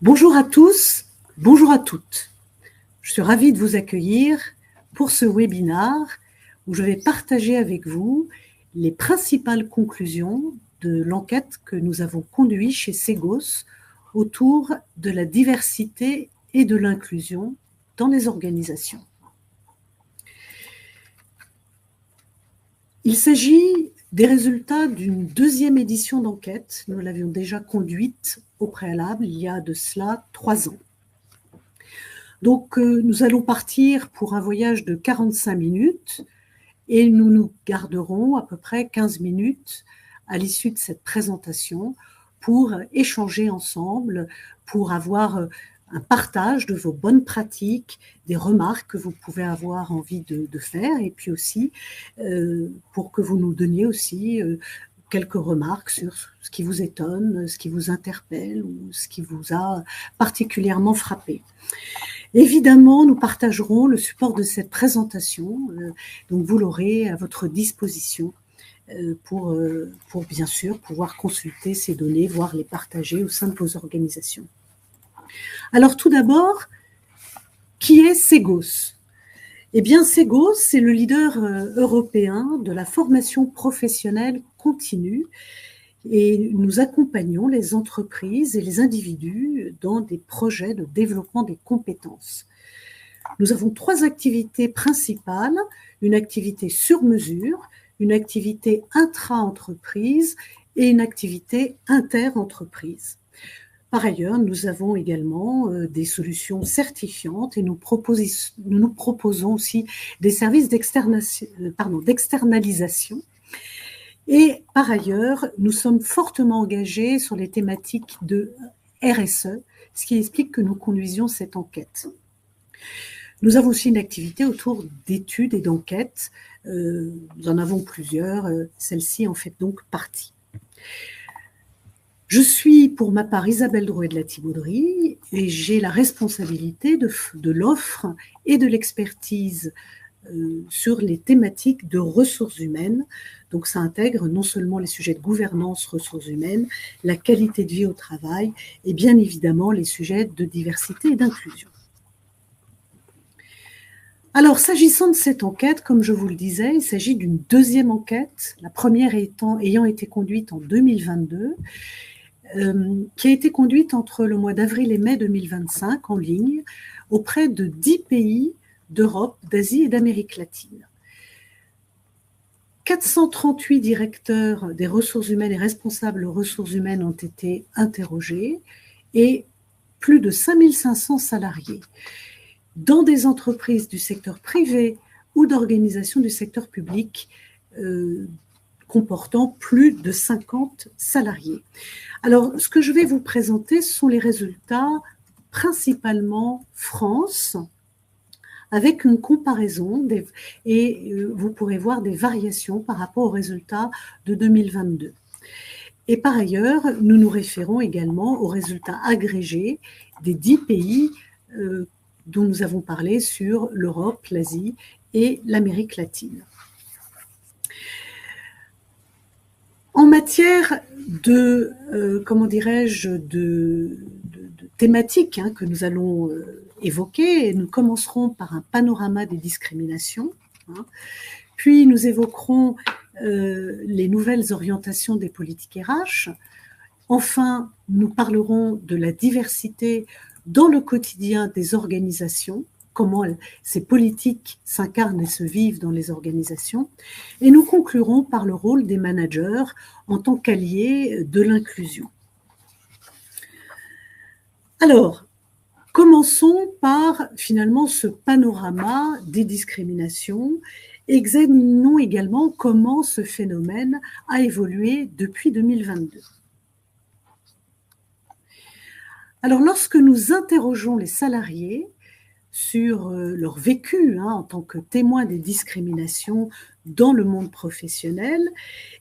Bonjour à tous, bonjour à toutes. Je suis ravie de vous accueillir pour ce webinaire où je vais partager avec vous les principales conclusions de l'enquête que nous avons conduite chez Segos autour de la diversité et de l'inclusion dans les organisations. Il s'agit des résultats d'une deuxième édition d'enquête. Nous l'avions déjà conduite au préalable il y a de cela 3 ans. Donc, nous allons partir pour un voyage de 45 minutes et nous nous garderons à peu près 15 minutes à l'issue de cette présentation pour échanger ensemble, pour avoir un partage de vos bonnes pratiques, des remarques que vous pouvez avoir envie de faire, et puis aussi pour que vous nous donniez aussi quelques remarques sur ce qui vous étonne, ce qui vous interpelle ou ce qui vous a particulièrement frappé. Évidemment, nous partagerons le support de cette présentation, donc vous l'aurez à votre disposition pour bien sûr pouvoir consulter ces données, voire les partager au sein de vos organisations. Alors tout d'abord, qui est Segos ? Eh bien, Segos, c'est le leader européen de la formation professionnelle continue et nous accompagnons les entreprises et les individus dans des projets de développement des compétences. Nous avons 3 activités principales, une activité sur mesure, une activité intra-entreprise et une activité inter-entreprise. Par ailleurs, nous avons également des solutions certifiantes et nous proposons aussi des services d'externalisation. Et par ailleurs, nous sommes fortement engagés sur les thématiques de RSE, ce qui explique que nous conduisions cette enquête. Nous avons aussi une activité autour d'études et d'enquêtes. Nous en avons plusieurs, celle-ci en fait donc partie. Je suis pour ma part Isabelle Drouet de la Thibauderie et j'ai la responsabilité de l'offre et de l'expertise sur les thématiques de ressources humaines. Donc ça intègre non seulement les sujets de gouvernance ressources humaines, la qualité de vie au travail et bien évidemment les sujets de diversité et d'inclusion. Alors, s'agissant de cette enquête, comme je vous le disais, il s'agit d'une deuxième enquête, la première ayant été conduite en 2022, qui a été conduite entre le mois d'avril et mai 2025 en ligne auprès de 10 pays d'Europe, d'Asie et d'Amérique latine. 438 directeurs des ressources humaines et responsables ressources humaines ont été interrogés et plus de 5500 salariés dans des entreprises du secteur privé ou d'organisations du secteur public comportant plus de 50 salariés. Alors, ce que je vais vous présenter, ce sont les résultats principalement France, avec une comparaison et vous pourrez voir des variations par rapport aux résultats de 2022. Et par ailleurs, nous nous référons également aux résultats agrégés des 10 pays dont nous avons parlé sur l'Europe, l'Asie et l'Amérique latine. En matière de, de thématiques que nous allons évoquer, nous commencerons par un panorama des discriminations, puis nous évoquerons les nouvelles orientations des politiques RH. Enfin, nous parlerons de la diversité dans le quotidien des organisations, comment ces politiques s'incarnent et se vivent dans les organisations. Et nous conclurons par le rôle des managers en tant qu'alliés de l'inclusion. Alors, commençons par finalement ce panorama des discriminations. Examinons également comment ce phénomène a évolué depuis 2022. Alors, lorsque nous interrogeons les salariés sur leur vécu en tant que témoins des discriminations dans le monde professionnel,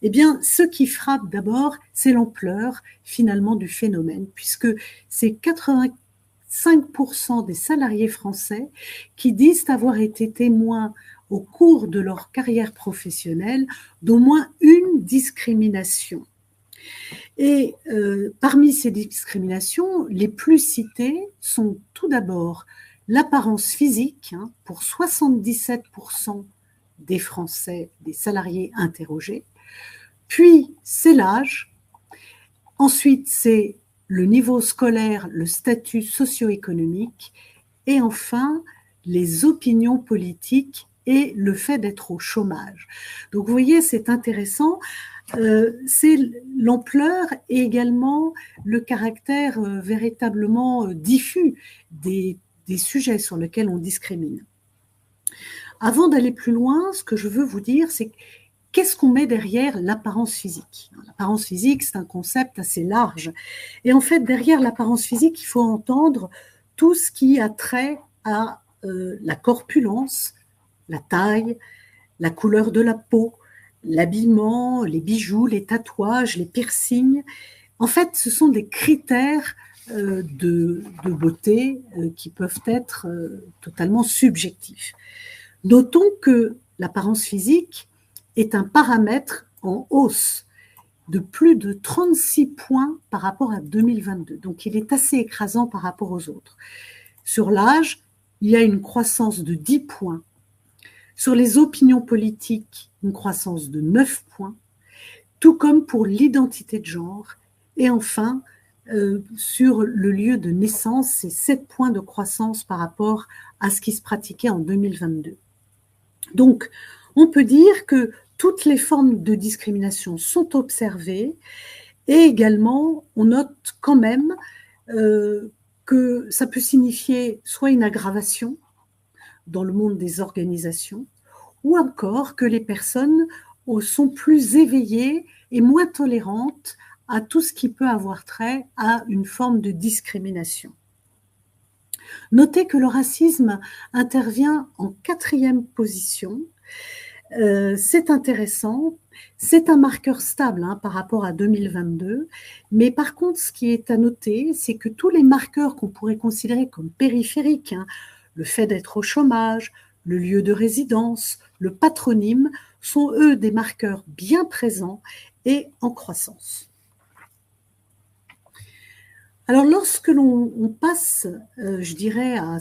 eh bien, ce qui frappe d'abord, c'est l'ampleur finalement du phénomène, puisque c'est 85% des salariés français qui disent avoir été témoins au cours de leur carrière professionnelle d'au moins une discrimination. Et parmi ces discriminations, les plus citées sont tout d'abord l'apparence physique, hein, pour 77% des Français, des salariés interrogés, puis c'est l'âge, ensuite c'est le niveau scolaire, le statut socio-économique, et enfin les opinions politiques et le fait d'être au chômage. Donc vous voyez, c'est intéressant. C'est l'ampleur et également le caractère véritablement diffus des sujets sur lesquels on discrimine. Avant d'aller plus loin, ce que je veux vous dire, c'est qu'est-ce qu'on met derrière l'apparence physique? L'apparence physique, c'est un concept assez large. Et en fait, derrière l'apparence physique, il faut entendre tout ce qui a trait à la corpulence, la taille, la couleur de la peau, l'habillement, les bijoux, les tatouages, les piercings. En fait, ce sont des critères de beauté qui peuvent être totalement subjectifs. Notons que l'apparence physique est un paramètre en hausse de plus de 36 points par rapport à 2022. Donc, il est assez écrasant par rapport aux autres. Sur l'âge, il y a une croissance de 10 points. Sur les opinions politiques, une croissance de 9 points, tout comme pour l'identité de genre. Et enfin, sur le lieu de naissance, c'est 7 points de croissance par rapport à ce qui se pratiquait en 2022. Donc, on peut dire que toutes les formes de discrimination sont observées et également, on note quand même que ça peut signifier soit une aggravation dans le monde des organisations, ou encore que les personnes sont plus éveillées et moins tolérantes à tout ce qui peut avoir trait à une forme de discrimination. Notez que le racisme intervient en 4e position. C'est intéressant, c'est un marqueur stable par rapport à 2022, mais par contre, ce qui est à noter, c'est que tous les marqueurs qu'on pourrait considérer comme périphériques, le fait d'être au chômage, le lieu de résidence, le patronyme, sont eux des marqueurs bien présents et en croissance. Alors, lorsque l'on passe, je dirais, à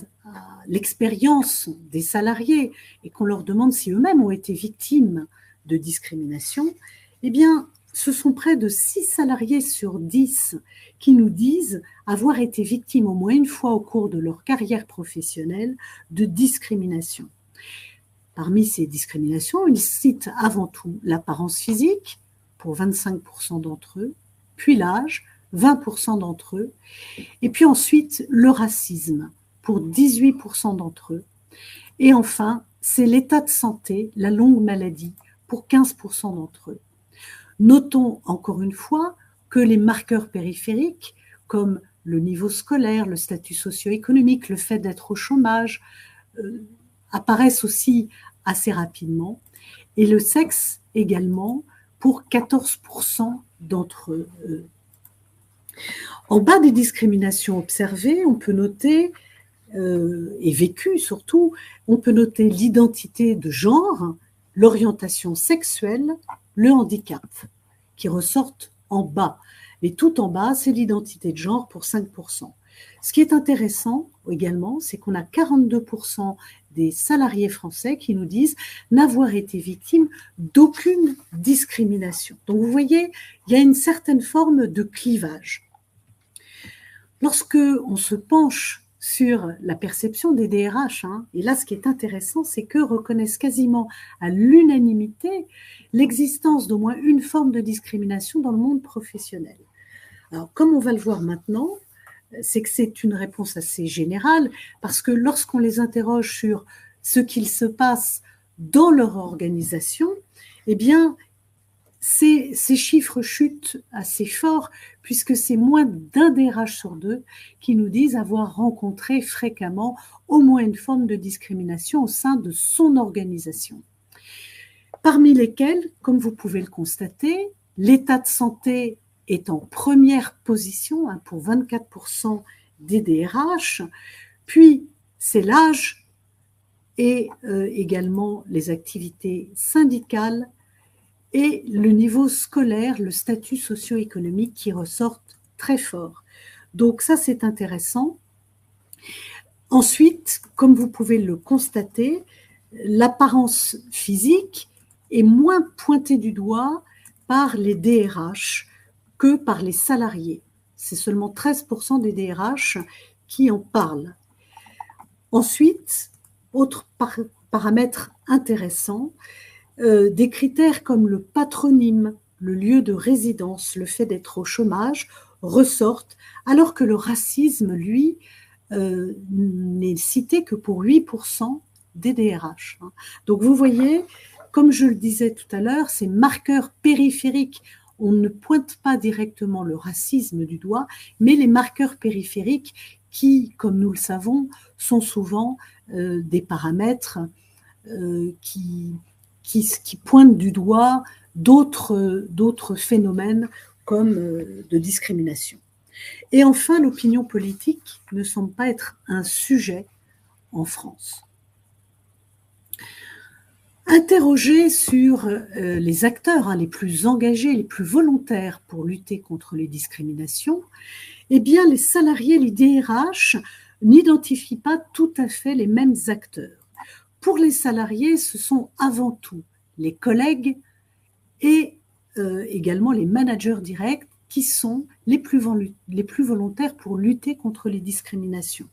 l'expérience des salariés et qu'on leur demande si eux-mêmes ont été victimes de discrimination, eh bien, ce sont près de 6 salariés sur 10 qui nous disent avoir été victimes au moins une fois au cours de leur carrière professionnelle de discrimination. Parmi ces discriminations, ils citent avant tout l'apparence physique, pour 25% d'entre eux, puis l'âge, 20% d'entre eux, et puis ensuite le racisme, pour 18% d'entre eux, et enfin, c'est l'état de santé, la longue maladie, pour 15% d'entre eux. Notons encore une fois que les marqueurs périphériques, comme le niveau scolaire, le statut socio-économique, le fait d'être au chômage, apparaissent aussi assez rapidement, et le sexe également, pour 14% d'entre eux. En bas des discriminations observées, on peut noter, et vécues surtout, on peut noter l'identité de genre, l'orientation sexuelle, le handicap, qui ressortent en bas. Et tout en bas, c'est l'identité de genre pour 5%. Ce qui est intéressant également, c'est qu'on a 42% des salariés français qui nous disent n'avoir été victimes d'aucune discrimination. Donc vous voyez, il y a une certaine forme de clivage. Lorsque on se penche sur la perception des DRH, et là ce qui est intéressant, c'est qu'eux reconnaissent quasiment à l'unanimité l'existence d'au moins une forme de discrimination dans le monde professionnel. Alors comme on va le voir maintenant, c'est que c'est une réponse assez générale, parce que lorsqu'on les interroge sur ce qu'il se passe dans leur organisation, eh bien, ces chiffres chutent assez fort, puisque c'est moins d'un DRH sur 2 qui nous disent avoir rencontré fréquemment au moins une forme de discrimination au sein de son organisation. Parmi lesquels, comme vous pouvez le constater, l'état de santé est en première position pour 24% des DRH, puis c'est l'âge et également les activités syndicales et le niveau scolaire, le statut socio-économique qui ressortent très fort. Donc ça, c'est intéressant. Ensuite, comme vous pouvez le constater, l'apparence physique est moins pointée du doigt par les DRH que par les salariés. C'est seulement 13% des DRH qui en parlent. Ensuite, autre paramètre intéressant, des critères comme le patronyme, le lieu de résidence, le fait d'être au chômage ressortent, alors que le racisme, lui, n'est cité que pour 8% des DRH. Donc vous voyez, comme je le disais tout à l'heure, ces marqueurs périphériques, on ne pointe pas directement le racisme du doigt, mais les marqueurs périphériques qui, comme nous le savons, sont souvent des paramètres qui pointent du doigt d'autres phénomènes comme de discrimination. Et enfin, l'opinion politique ne semble pas être un sujet en France. Interrogés sur les acteurs les plus engagés, les plus volontaires pour lutter contre les discriminations, eh bien, les salariés, les DRH, n'identifient pas tout à fait les mêmes acteurs. Pour les salariés, ce sont avant tout les collègues et également les managers directs qui sont les plus volontaires pour lutter contre les discriminations.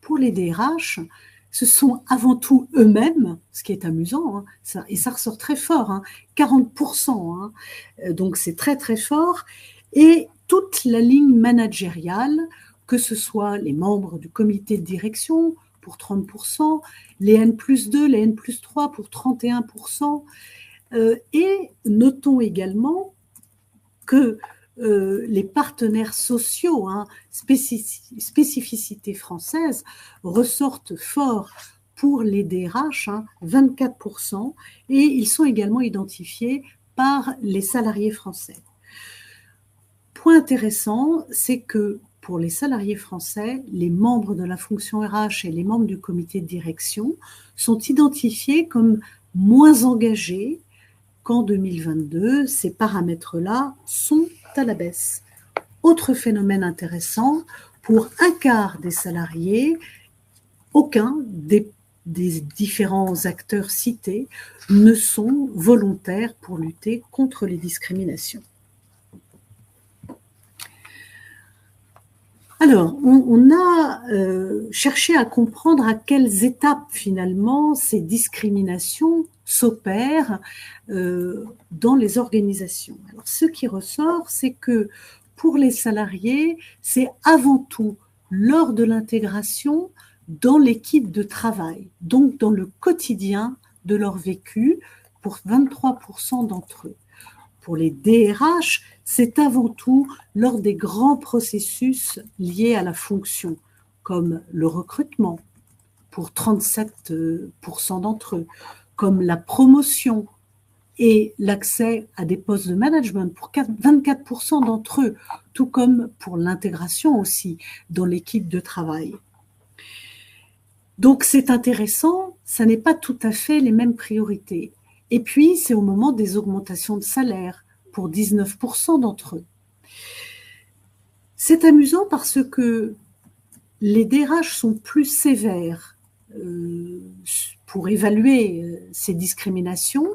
Pour les DRH, ce sont avant tout eux-mêmes, ce qui est amusant, et ça ressort très fort, 40%, donc c'est très très fort, et toute la ligne managériale, que ce soit les membres du comité de direction pour 30%, les N+2, les N+3 pour 31%, et notons également que les partenaires sociaux, spécificité française, ressortent fort pour les DRH, 24%, et ils sont également identifiés par les salariés français. Point intéressant, c'est que pour les salariés français, les membres de la fonction RH et les membres du comité de direction sont identifiés comme moins engagés qu'en 2022. Ces paramètres-là sont à la baisse. Autre phénomène intéressant, pour un quart des salariés, aucun des différents acteurs cités ne sont volontaires pour lutter contre les discriminations. Alors, on a cherché à comprendre à quelles étapes finalement ces discriminations s'opèrent dans les organisations. Alors, ce qui ressort, c'est que pour les salariés, c'est avant tout lors de l'intégration dans l'équipe de travail, donc dans le quotidien de leur vécu, pour 23% d'entre eux. Pour les DRH, c'est avant tout lors des grands processus liés à la fonction, comme le recrutement, pour 37% d'entre eux, comme la promotion et l'accès à des postes de management pour 24% d'entre eux, tout comme pour l'intégration aussi dans l'équipe de travail. Donc c'est intéressant, ça n'est pas tout à fait les mêmes priorités. Et puis c'est au moment des augmentations de salaire pour 19% d'entre eux. C'est amusant parce que les DRH sont plus sévères pour évaluer ces discriminations,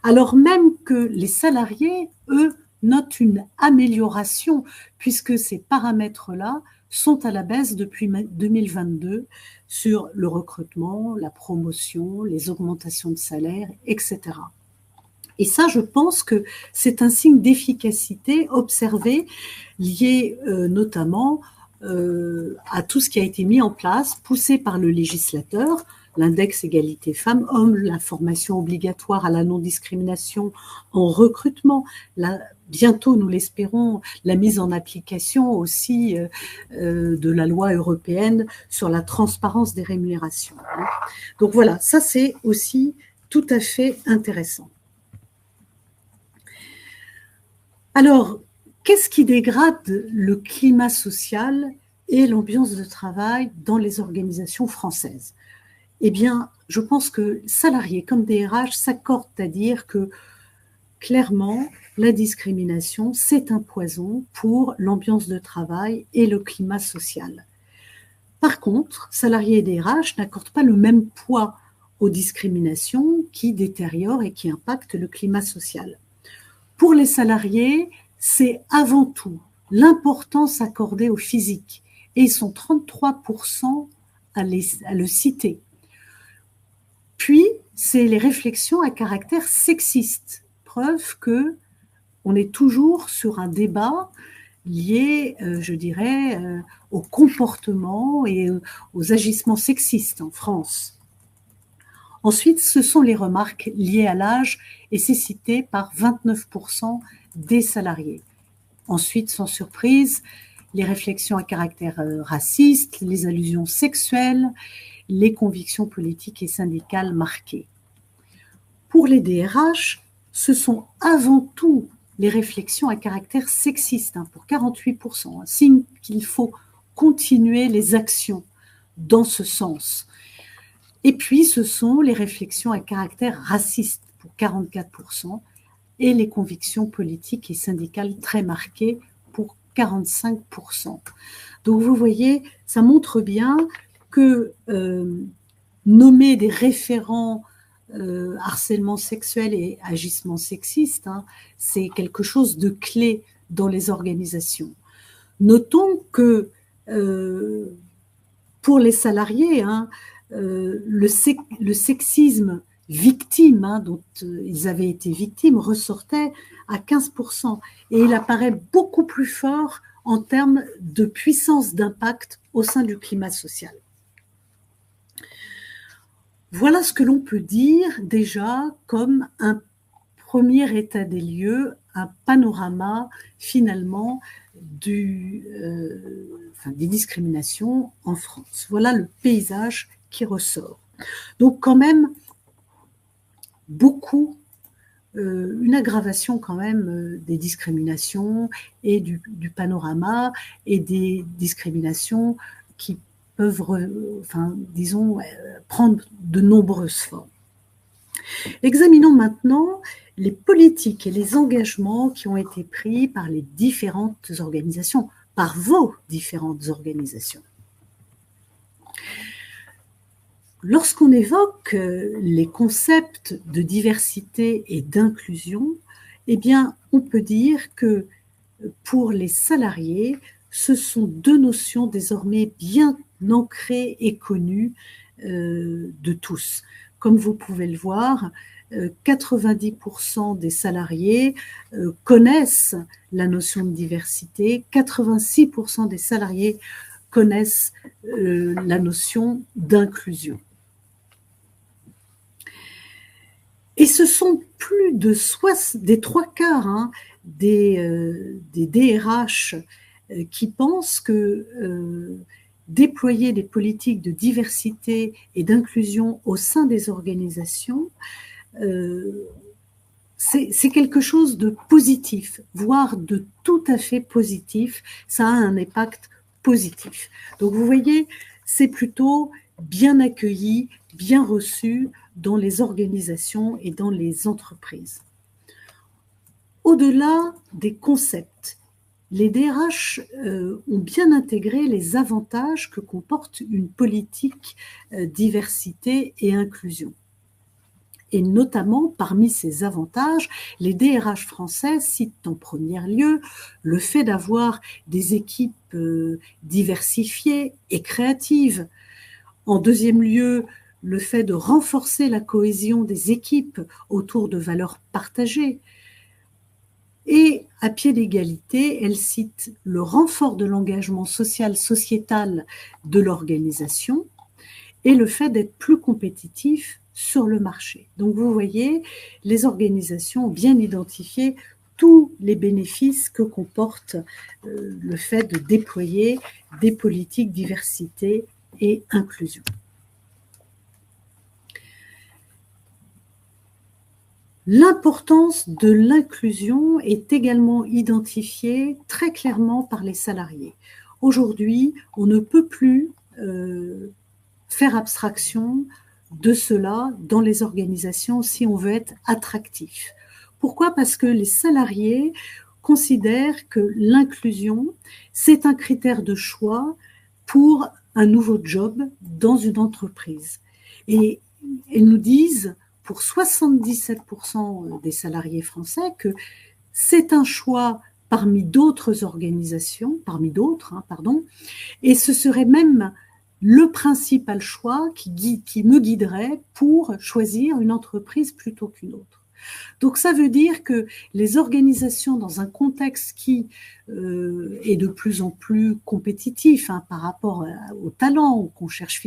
alors même que les salariés, eux, notent une amélioration puisque ces paramètres-là sont à la baisse depuis 2022 sur le recrutement, la promotion, les augmentations de salaire, etc. Et ça, je pense que c'est un signe d'efficacité observé, lié notamment à tout ce qui a été mis en place, poussé par le législateur, l'index égalité femmes-hommes, la formation obligatoire à la non-discrimination en recrutement, bientôt, nous l'espérons, la mise en application aussi de la loi européenne sur la transparence des rémunérations. Donc voilà, ça c'est aussi tout à fait intéressant. Alors, qu'est-ce qui dégrade le climat social et l'ambiance de travail dans les organisations françaises? Eh bien, je pense que salariés comme DRH s'accordent à dire que clairement, la discrimination, c'est un poison pour l'ambiance de travail et le climat social. Par contre, salariés et DRH n'accordent pas le même poids aux discriminations qui détériorent et qui impactent le climat social. Pour les salariés, c'est avant tout l'importance accordée au physique, et ils sont 33% à le citer. Puis, c'est les réflexions à caractère sexiste, preuve que on est toujours sur un débat lié, je dirais, au comportement et aux agissements sexistes en France. Ensuite, ce sont les remarques liées à l'âge, et c'est cité par 29% des salariés. Ensuite, sans surprise, les réflexions à caractère raciste, les allusions sexuelles, les convictions politiques et syndicales marquées. Pour les DRH, ce sont avant tout les réflexions à caractère sexiste, pour 48%, un signe qu'il faut continuer les actions dans ce sens. Et puis, ce sont les réflexions à caractère raciste, pour 44%, et les convictions politiques et syndicales très marquées, pour 45%. Donc, vous voyez, ça montre bien que nommer des référents harcèlement sexuel et agissement sexiste, c'est quelque chose de clé dans les organisations. Notons que pour les salariés, le sexisme victime, dont ils avaient été victimes, ressortait à 15%, et il apparaît beaucoup plus fort en termes de puissance d'impact au sein du climat social. Voilà ce que l'on peut dire déjà comme un premier état des lieux, un panorama finalement des discriminations en France. Voilà le paysage qui ressort. Donc quand même, une aggravation quand même des discriminations et du panorama, et des discriminations qui peuvent, prendre de nombreuses formes. Examinons maintenant les politiques et les engagements qui ont été pris par les différentes organisations, par vos différentes organisations. Lorsqu'on évoque les concepts de diversité et d'inclusion, eh bien, on peut dire que pour les salariés, ce sont deux notions désormais bien ancrées et connues de tous. Comme vous pouvez le voir, 90% des salariés connaissent la notion de diversité, 86% des salariés connaissent la notion d'inclusion. Et ce sont plus des trois quarts des DRH qui pensent que déployer des politiques de diversité et d'inclusion au sein des organisations, c'est quelque chose de positif, voire de tout à fait positif. Ça a un impact positif. Donc vous voyez, c'est plutôt bien accueilli, bien reçu dans les organisations et dans les entreprises. Au-delà des concepts, les DRH ont bien intégré les avantages que comporte une politique diversité et inclusion. Et notamment, parmi ces avantages, les DRH français citent en premier lieu le fait d'avoir des équipes diversifiées et créatives. En deuxième lieu, le fait de renforcer la cohésion des équipes autour de valeurs partagées. Et à pied d'égalité, elle cite le renfort de l'engagement social, sociétal de l'organisation et le fait d'être plus compétitif sur le marché. Donc vous voyez, les organisations ont bien identifié tous les bénéfices que comporte le fait de déployer des politiques diversité et inclusion. L'importance de l'inclusion est également identifiée très clairement par les salariés. Aujourd'hui, on ne peut plus faire abstraction de cela dans les organisations si on veut être attractif. Pourquoi? Parce que les salariés considèrent que l'inclusion, c'est un critère de choix pour un nouveau job dans une entreprise. Et ils nous disent, pour 77% des salariés français, que c'est un choix parmi d'autres organisations, et ce serait même le principal choix qui me guiderait pour choisir une entreprise plutôt qu'une autre. Donc ça veut dire que les organisations, dans un contexte qui est de plus en plus compétitif par rapport aux talents qu'on cherche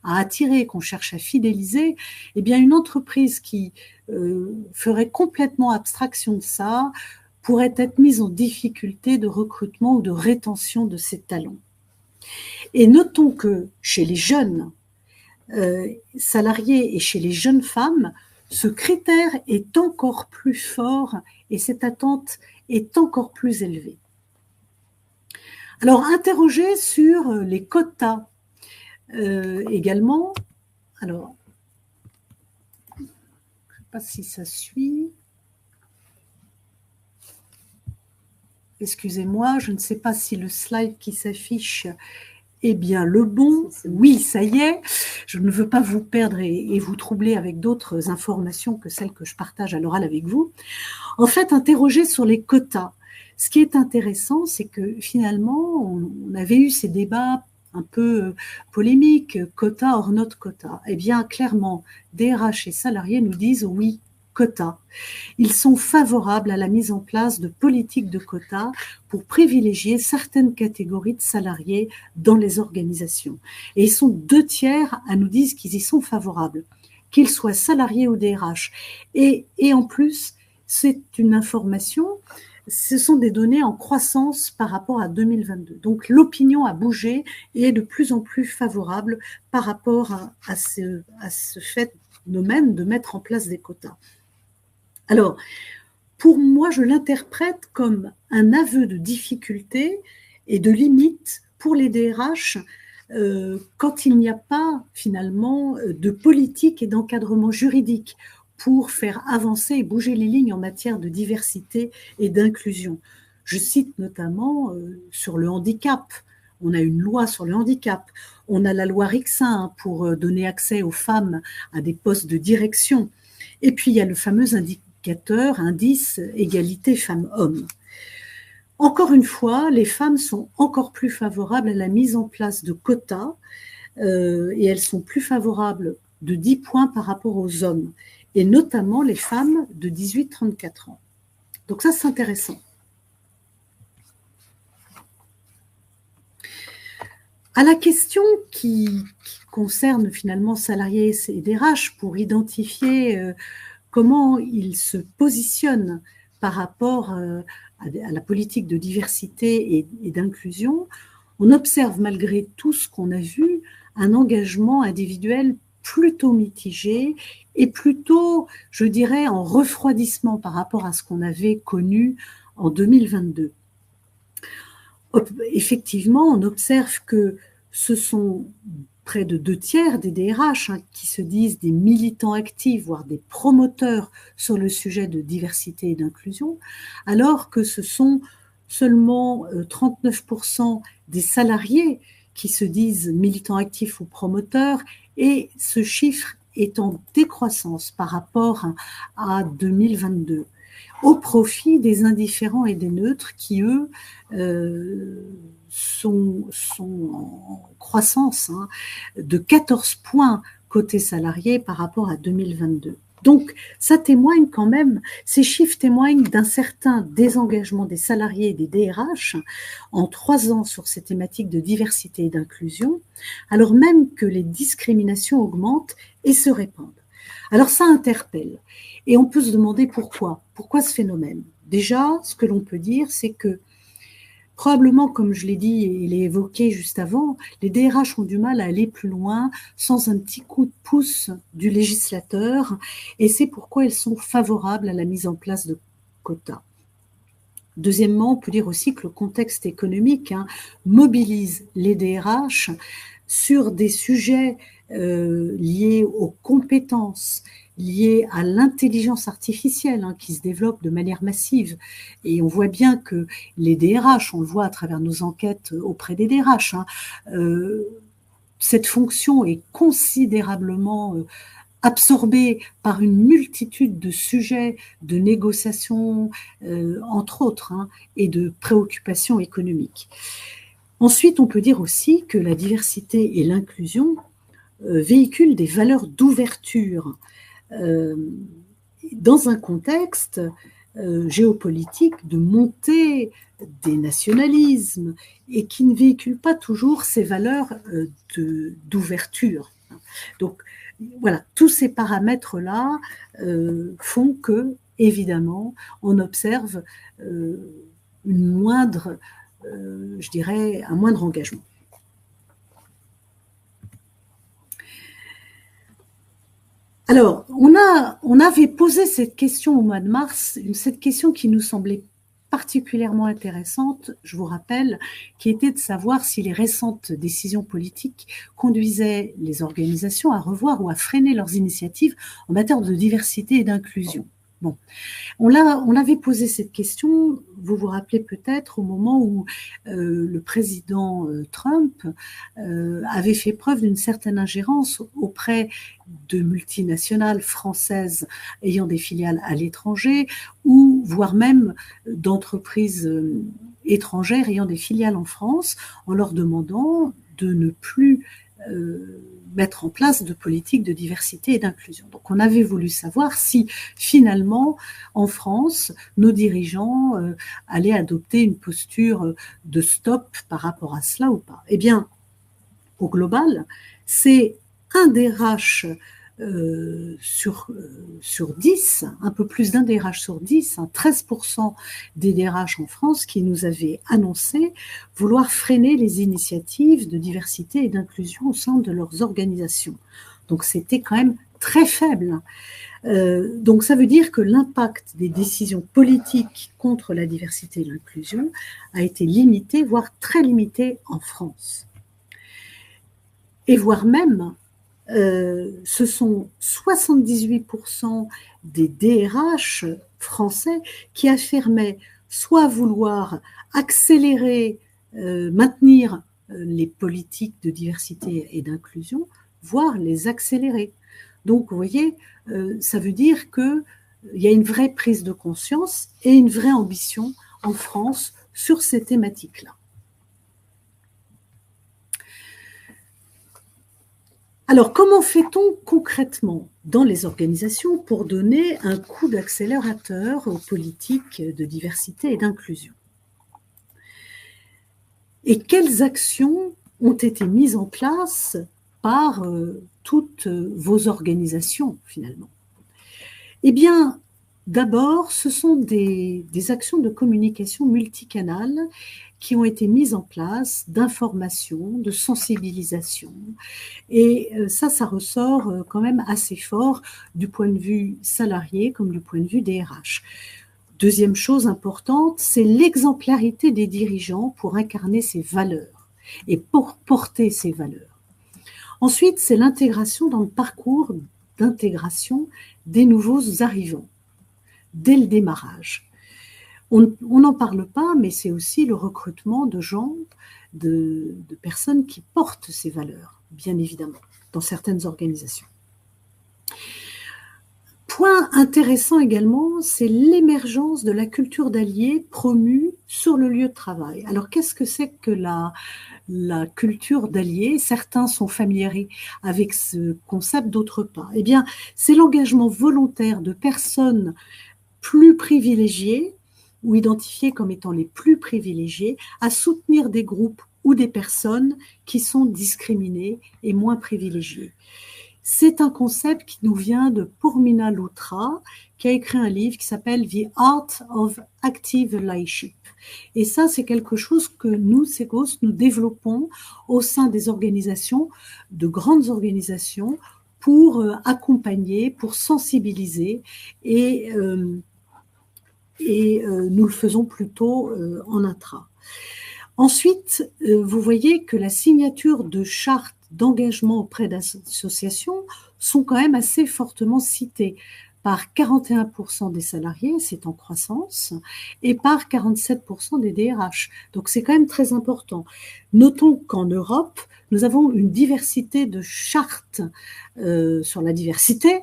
à attirer, qu'on cherche à fidéliser, eh bien une entreprise qui ferait complètement abstraction de ça pourrait être mise en difficulté de recrutement ou de rétention de ces talents. Et notons que chez les jeunes salariés et chez les jeunes femmes, ce critère est encore plus fort et cette attente est encore plus élevée. Alors, interroger sur les quotas également. Alors, je ne sais pas si ça suit. Excusez-moi, je ne sais pas si le slide qui s'affiche est bien le bon. Oui, ça y est. Je ne veux pas vous perdre et vous troubler avec d'autres informations que celles que je partage à l'oral avec vous. En fait, interroger sur les quotas. Ce qui est intéressant, c'est que finalement, on avait eu ces débats un peu polémiques, quota or not quota. Eh bien, clairement, DRH et salariés nous disent oui, quota. Ils sont favorables à la mise en place de politiques de quotas pour privilégier certaines catégories de salariés dans les organisations. Et ils sont 2/3 à nous dire qu'ils y sont favorables, qu'ils soient salariés ou DRH. Et en plus, c'est une information, ce sont des données en croissance par rapport à 2022. Donc l'opinion a bougé et est de plus en plus favorable par rapport à ce phénomène de mettre en place des quotas. Alors, pour moi, je l'interprète comme un aveu de difficulté et de limite pour les DRH quand il n'y a pas finalement de politique et d'encadrement juridique pour faire avancer et bouger les lignes en matière de diversité et d'inclusion. Je cite notamment sur le handicap. On a une loi sur le handicap. On a la loi Rixain pour donner accès aux femmes à des postes de direction. Et puis, il y a le fameux indice égalité femmes-hommes. Encore une fois, les femmes sont encore plus favorables à la mise en place de quotas et elles sont plus favorables de 10 points par rapport aux hommes, et notamment les femmes de 18-34 ans. Donc ça, c'est intéressant. À la question qui concerne finalement salariés et DRH pour identifier comment ils se positionnent par rapport à la politique de diversité et d'inclusion, on observe malgré tout ce qu'on a vu un engagement individuel plutôt mitigé et plutôt, je dirais, en refroidissement par rapport à ce qu'on avait connu en 2022. Effectivement, on observe que ce sont près de 2/3 des DRH qui se disent des militants actifs, voire des promoteurs sur le sujet de diversité et d'inclusion, alors que ce sont seulement 39% des salariés qui se disent militants actifs ou promoteurs, et ce chiffre est en décroissance par rapport à 2022, au profit des indifférents et des neutres qui, eux, sont en croissance de 14 points côté salarié par rapport à 2022. Donc, ça témoigne quand même, ces chiffres témoignent d'un certain désengagement des salariés et des DRH en 3 ans sur ces thématiques de diversité et d'inclusion, alors même que les discriminations augmentent et se répandent. Alors, ça interpelle. Et on peut se demander pourquoi. Pourquoi ce phénomène? Déjà, ce que l'on peut dire, c'est que probablement, comme je l'ai dit et l'ai évoqué juste avant, les DRH ont du mal à aller plus loin sans un petit coup de pouce du législateur, et c'est pourquoi elles sont favorables à la mise en place de quotas. Deuxièmement, on peut dire aussi que le contexte économique mobilise les DRH sur des sujets liés aux compétences liées à l'intelligence artificielle qui se développe de manière massive. Et on voit bien que les DRH, on le voit à travers nos enquêtes auprès des DRH, cette fonction est considérablement absorbée par une multitude de sujets, de négociations, entre autres, et de préoccupations économiques. Ensuite, on peut dire aussi que la diversité et l'inclusion véhiculent des valeurs d'ouverture dans un contexte géopolitique de montée des nationalismes et qui ne véhiculent pas toujours ces valeurs d'ouverture. Donc, voilà, tous ces paramètres-là font que, évidemment, on observe une moindre, je dirais, un moindre engagement. Alors, on avait posé cette question au mois de mars, cette question qui nous semblait particulièrement intéressante, je vous rappelle, qui était de savoir si les récentes décisions politiques conduisaient les organisations à revoir ou à freiner leurs initiatives en matière de diversité et d'inclusion. Bon, on avait posé cette question, vous vous rappelez peut-être, au moment où le président Trump avait fait preuve d'une certaine ingérence auprès de multinationales françaises ayant des filiales à l'étranger ou voire même d'entreprises étrangères ayant des filiales en France, en leur demandant de ne plus mettre en place de politiques de diversité et d'inclusion. Donc on avait voulu savoir si finalement en France nos dirigeants allaient adopter une posture de stop par rapport à cela ou pas. Eh bien, au global, c'est un DRH sur 10, un peu plus d'un DRH sur 10, 13% des DRH en France qui nous avaient annoncé vouloir freiner les initiatives de diversité et d'inclusion au sein de leurs organisations. Donc c'était quand même très faible. Donc ça veut dire que l'impact des décisions politiques contre la diversité et l'inclusion a été limité, voire très limité en France. Et voire même, ce sont 78% des DRH français qui affirmaient soit vouloir accélérer, maintenir les politiques de diversité et d'inclusion, voire les accélérer. Donc, vous voyez, ça veut dire qu'il y a une vraie prise de conscience et une vraie ambition en France sur ces thématiques-là. Alors, comment fait-on concrètement dans les organisations pour donner un coup d'accélérateur aux politiques de diversité et d'inclusion? Et quelles actions ont été mises en place par toutes vos organisations, finalement? Eh bien, d'abord, ce sont des actions de communication multicanale qui ont été mises en place, d'information, de sensibilisation. Et ça ressort quand même assez fort du point de vue salarié comme du point de vue des RH. Deuxième chose importante, c'est l'exemplarité des dirigeants pour incarner ces valeurs et pour porter ces valeurs. Ensuite, c'est l'intégration dans le parcours d'intégration des nouveaux arrivants, dès le démarrage. On n'en parle pas, mais c'est aussi le recrutement de gens, de personnes qui portent ces valeurs, bien évidemment, dans certaines organisations. Point intéressant également, c'est l'émergence de la culture d'alliés promue sur le lieu de travail. Alors, qu'est-ce que c'est que la culture d'alliés? Certains sont familiers avec ce concept, d'autres pas. Eh bien, c'est l'engagement volontaire de personnes plus privilégiées ou identifiées comme étant les plus privilégiées à soutenir des groupes ou des personnes qui sont discriminées et moins privilégiées. C'est un concept qui nous vient de Pourmina Luthra, qui a écrit un livre qui s'appelle The Art of Active Allyship. Et ça, c'est quelque chose que nous, Cegos, nous développons au sein des organisations, de grandes organisations, pour accompagner, pour sensibiliser et nous le faisons plutôt en intra. Ensuite, vous voyez que la signature de chartes d'engagement auprès d'associations sont quand même assez fortement cités par 41% des salariés, c'est en croissance, et par 47% des DRH. Donc c'est quand même très important. Notons qu'en Europe, nous avons une diversité de chartes sur la diversité,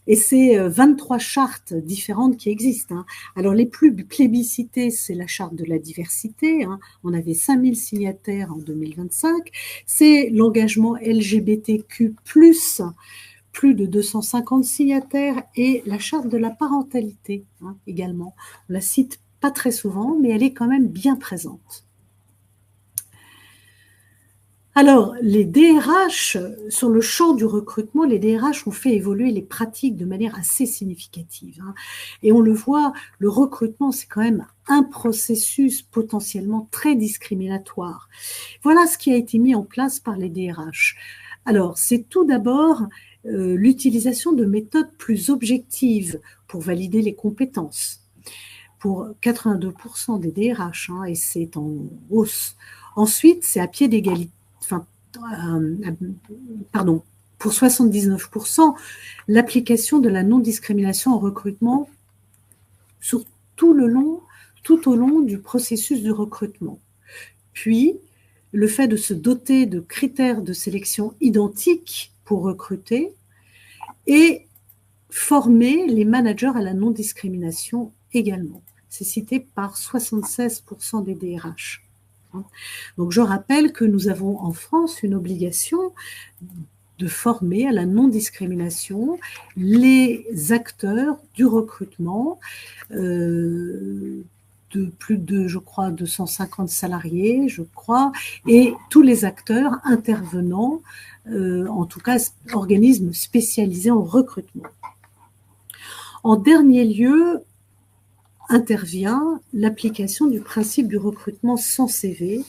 et c'est 23 chartes différentes qui existent. Alors les plus plébiscitées, c'est la charte de la diversité. On avait 5000 signataires en 2025. C'est l'engagement LGBTQ+, plus de 250 signataires, et la charte de la parentalité également. On la cite pas très souvent, mais elle est quand même bien présente. Alors, les DRH, sur le champ du recrutement, les DRH ont fait évoluer les pratiques de manière assez significative. Et on le voit, le recrutement, c'est quand même un processus potentiellement très discriminatoire. Voilà ce qui a été mis en place par les DRH. Alors, c'est tout d'abord l'utilisation de méthodes plus objectives pour valider les compétences. Pour 82% des DRH, et c'est en hausse. Ensuite, c'est à pied d'égalité. Pour 79%, l'application de la non-discrimination en recrutement sur tout au long du processus de recrutement. Puis, le fait de se doter de critères de sélection identiques pour recruter et former les managers à la non-discrimination également. C'est cité par 76% des DRH. Donc, je rappelle que nous avons en France une obligation de former à la non-discrimination les acteurs du recrutement de plus de, je crois, 250 salariés, je crois, et tous les acteurs intervenants, en tout cas, organismes spécialisés en recrutement. En dernier lieu, intervient l'application du principe du recrutement sans CV,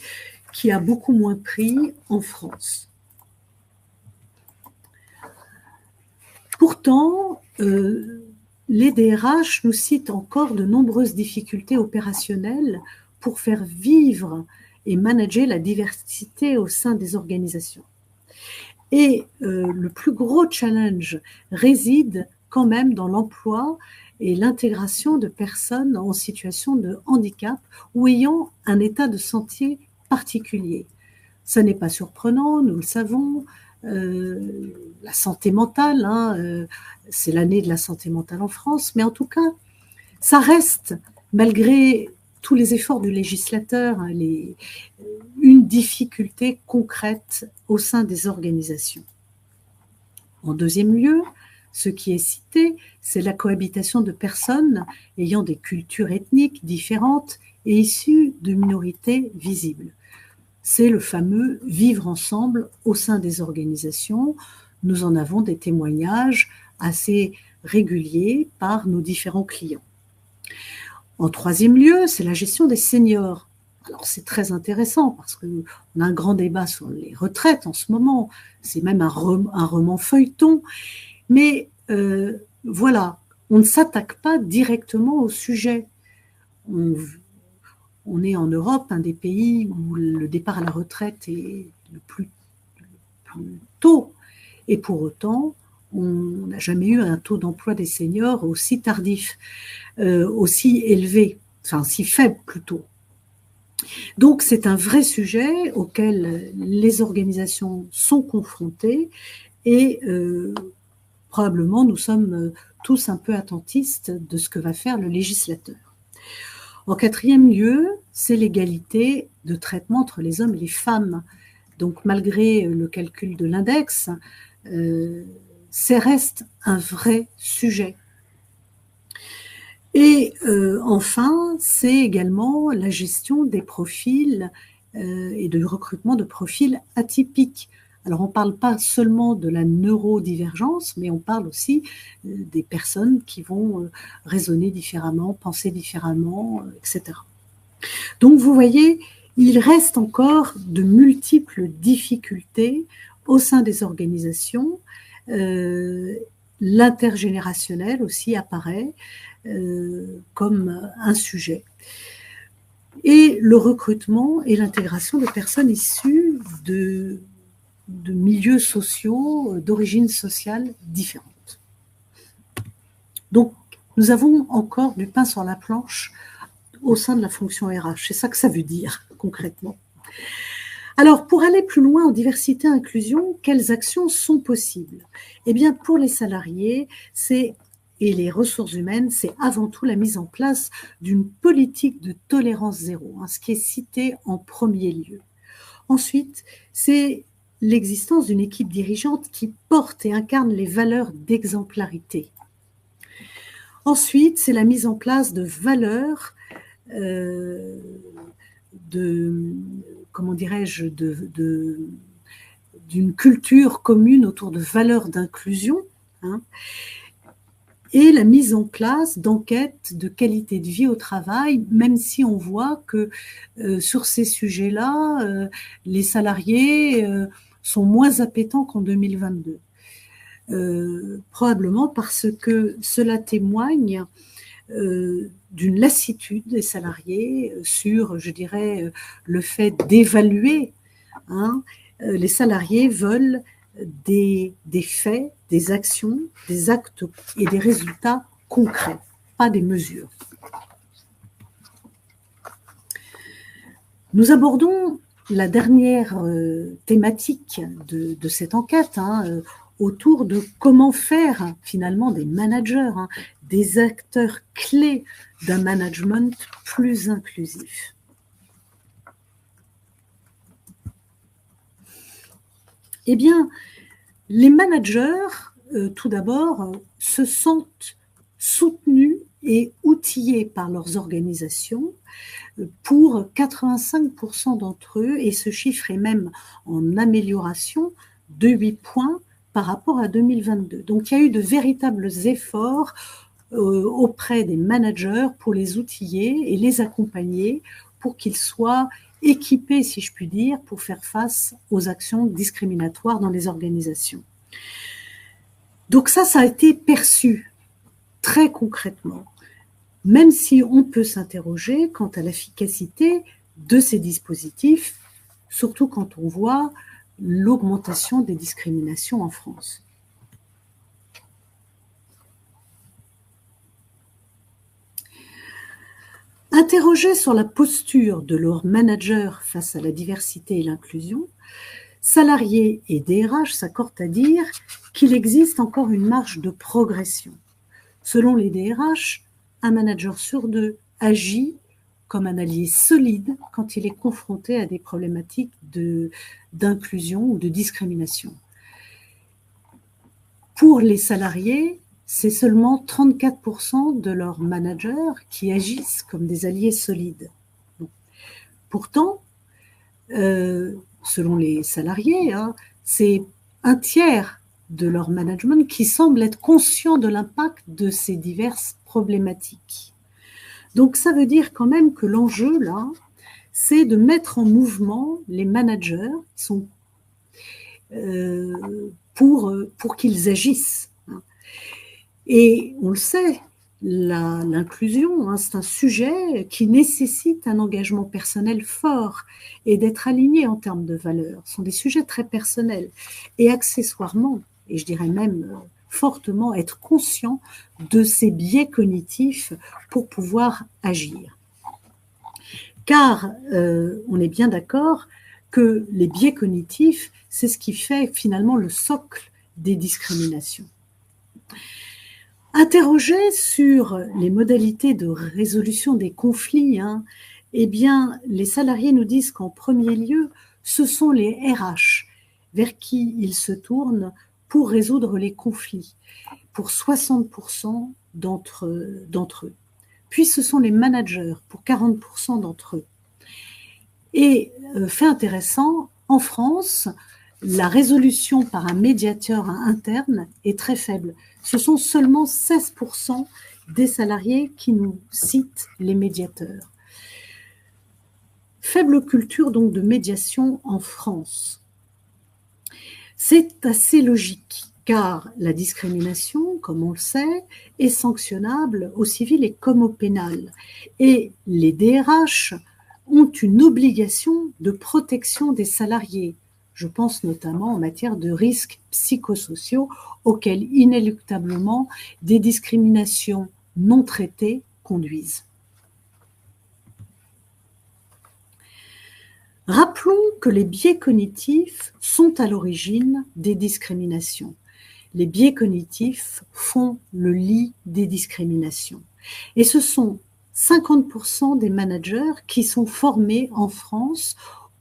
qui a beaucoup moins pris en France. Pourtant, les DRH nous citent encore de nombreuses difficultés opérationnelles pour faire vivre et manager la diversité au sein des organisations. Et le plus gros challenge réside quand même dans l'emploi et l'intégration de personnes en situation de handicap ou ayant un état de santé particulier. Ça n'est pas surprenant, nous le savons. La santé mentale, c'est l'année de la santé mentale en France, mais en tout cas, ça reste, malgré tous les efforts du législateur, une difficulté concrète au sein des organisations. En deuxième lieu, ce qui est cité, c'est la cohabitation de personnes ayant des cultures ethniques différentes et issues de minorités visibles. C'est le fameux vivre ensemble au sein des organisations. Nous en avons des témoignages assez réguliers par nos différents clients. En troisième lieu, c'est la gestion des seniors. Alors c'est très intéressant parce qu'on a un grand débat sur les retraites en ce moment. C'est même un roman feuilleton. Mais voilà, on ne s'attaque pas directement au sujet. On est en Europe, un des pays où le départ à la retraite est le plus tôt. Et pour autant, on n'a jamais eu un taux d'emploi des seniors aussi tardif, aussi élevé, enfin si faible plutôt. Donc c'est un vrai sujet auquel les organisations sont confrontées et probablement nous sommes tous un peu attentistes de ce que va faire le législateur. En quatrième lieu, c'est l'égalité de traitement entre les hommes et les femmes. Donc malgré le calcul de l'index, ça reste un vrai sujet. Et enfin, c'est également la gestion des profils et du recrutement de profils atypiques. Alors, on ne parle pas seulement de la neurodivergence, mais on parle aussi des personnes qui vont raisonner différemment, penser différemment, etc. Donc, vous voyez, il reste encore de multiples difficultés au sein des organisations. L'intergénérationnel aussi apparaît comme un sujet. Et le recrutement et l'intégration de personnes issues de de milieux sociaux, d'origines sociales différentes. Donc, nous avons encore du pain sur la planche au sein de la fonction RH. C'est ça que ça veut dire concrètement. Alors, pour aller plus loin en diversité et inclusion, quelles actions sont possibles? Eh bien, pour les salariés, et les ressources humaines, c'est avant tout la mise en place d'une politique de tolérance zéro, ce qui est cité en premier lieu. Ensuite, c'est l'existence d'une équipe dirigeante qui porte et incarne les valeurs d'exemplarité. Ensuite, c'est la mise en place de valeurs d'une culture commune autour de valeurs d'inclusion, et la mise en place d'enquêtes de qualité de vie au travail, même si on voit que sur ces sujets-là, les salariés sont moins appétents qu'en 2022. Probablement parce que cela témoigne d'une lassitude des salariés sur, je dirais, le fait d'évaluer. Les salariés veulent des faits, des actions, des actes et des résultats concrets, pas des mesures. Nous abordons la dernière thématique de cette enquête, autour de comment faire finalement des managers, des acteurs clés d'un management plus inclusif. Eh bien, les managers, tout d'abord, se sentent soutenus et outillés par leurs organisations pour 85% d'entre eux, et ce chiffre est même en amélioration de 8 points par rapport à 2022. Donc, il y a eu de véritables efforts auprès des managers pour les outiller et les accompagner pour qu'ils soient équipés, si je puis dire, pour faire face aux actions discriminatoires dans les organisations. Donc ça a été perçu très concrètement, même si on peut s'interroger quant à l'efficacité de ces dispositifs, surtout quand on voit l'augmentation des discriminations en France. Interrogés sur la posture de leurs managers face à la diversité et l'inclusion, salariés et DRH s'accordent à dire qu'il existe encore une marge de progression. Selon les DRH, un manager sur 2 agit comme un allié solide quand il est confronté à des problématiques d'inclusion ou de discrimination. Pour les salariés, c'est seulement 34% de leurs managers qui agissent comme des alliés solides. Pourtant, selon les salariés, c'est un tiers de leur management qui semble être conscient de l'impact de ces diverses problématiques. Donc ça veut dire quand même que l'enjeu là, c'est de mettre en mouvement les managers pour qu'ils agissent. Et on le sait, l'inclusion, c'est un sujet qui nécessite un engagement personnel fort et d'être aligné en termes de valeurs. Ce sont des sujets très personnels et accessoirement, et je dirais même fortement, être conscient de ces biais cognitifs pour pouvoir agir. Car on est bien d'accord que les biais cognitifs, c'est ce qui fait finalement le socle des discriminations. Interrogés sur les modalités de résolution des conflits, eh bien, les salariés nous disent qu'en premier lieu, ce sont les RH vers qui ils se tournent pour résoudre les conflits, pour 60% d'entre eux. Puis ce sont les managers, pour 40% d'entre eux. Et fait intéressant, en France, la résolution par un médiateur interne est très faible. Ce sont seulement 16% des salariés qui nous citent les médiateurs. Faible culture donc de médiation en France. C'est assez logique, car la discrimination, comme on le sait, est sanctionnable au civil et comme au pénal. Et les DRH ont une obligation de protection des salariés. Je pense notamment en matière de risques psychosociaux auxquels inéluctablement des discriminations non traitées conduisent. Rappelons que les biais cognitifs sont à l'origine des discriminations. Les biais cognitifs font le lit des discriminations. Et ce sont 50% des managers qui sont formés en France